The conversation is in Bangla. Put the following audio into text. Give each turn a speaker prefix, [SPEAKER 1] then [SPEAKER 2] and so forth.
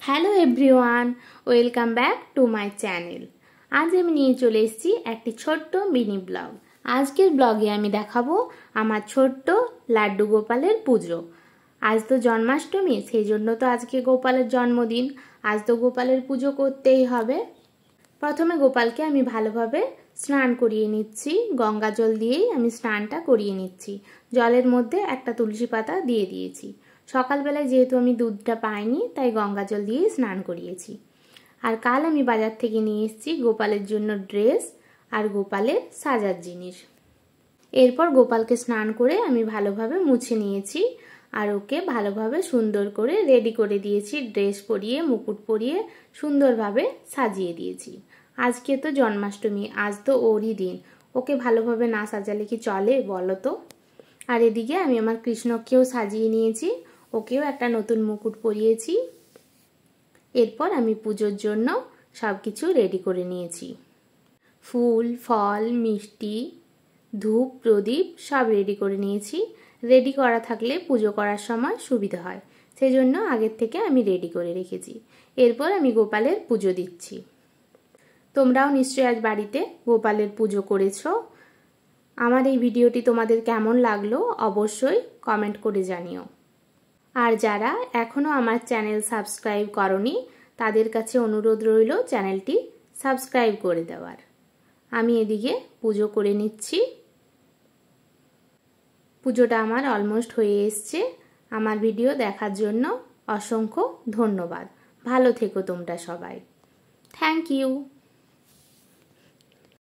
[SPEAKER 1] Hello everyone, welcome back to my channel. আজ আমি নিয়ে চলে এসেছি একটি ছোট্ট মিনি ব্লগ। আজকের ব্লগে আমি দেখাবো আমার ছোট্ট লাড্ডু গোপালের পুজো। আজ তো জন্মাষ্টমী, সেই জন্য তো আজকে গোপালের জন্মদিন। আজ তো গোপালের পুজো করতেই হবে। প্রথমে গোপালকে আমি ভালোভাবে স্নান করিয়ে নিচ্ছি। গঙ্গা জল দিয়েই আমি স্নানটা করিয়ে নিচ্ছি। জলের মধ্যে একটা তুলসী পাতা দিয়ে দিয়েছি। সকালবেলায় যেহেতু আমি দুধটা পাইনি, তাই গঙ্গা জল দিয়েই স্নান করিয়েছি। আর কাল আমি বাজার থেকে নিয়ে এসেছি গোপালের জন্য ড্রেস আর গোপালের সাজার জিনিস। এরপর গোপালকে স্নান করে আমি ভালোভাবে মুছে নিয়েছি আর ওকে ভালোভাবে সুন্দর করে রেডি করে দিয়েছি। ড্রেস পরিয়ে, মুকুট পরিয়ে সুন্দরভাবে সাজিয়ে দিয়েছি। আজকে তো জন্মাষ্টমী, আজ তো ওরই দিন। ওকে ভালোভাবে না সাজালে কি চলে বলো তো? আর এদিকে আমি আমার কৃষ্ণকেও সাজিয়ে নিয়েছি, ওকেও একটা নতুন মুকুট পরিয়েছি। এরপর আমি পুজোর জন্য সব কিছু রেডি করে নিয়েছি। ফুল, ফল, মিষ্টি, ধূপ, প্রদীপ সব রেডি করে নিয়েছি। রেডি করা থাকলে পুজো করার সময় সুবিধা হয়, সেই জন্য আগের থেকে আমি রেডি করে রেখেছি। এরপর আমি গোপালের পুজো দিচ্ছি। তোমরাও নিশ্চয়ই আজ বাড়িতে গোপালের পুজো করেছো। আমার এই ভিডিওটি তোমাদের কেমন লাগলো অবশ্যই কমেন্ট করে জানিও। আর যারা এখনও আমার চ্যানেল সাবস্ক্রাইব করনি, তাদের কাছে অনুরোধ রইল চ্যানেলটি সাবস্ক্রাইব করে দেওয়ার। আমি এদিকে পুজো করে নিচ্ছি। পুজোটা আমার অলমোস্ট হয়ে এসছে। আমার ভিডিও দেখার জন্য অসংখ্য ধন্যবাদ। ভালো থেকো তোমরা সবাই। Thank you.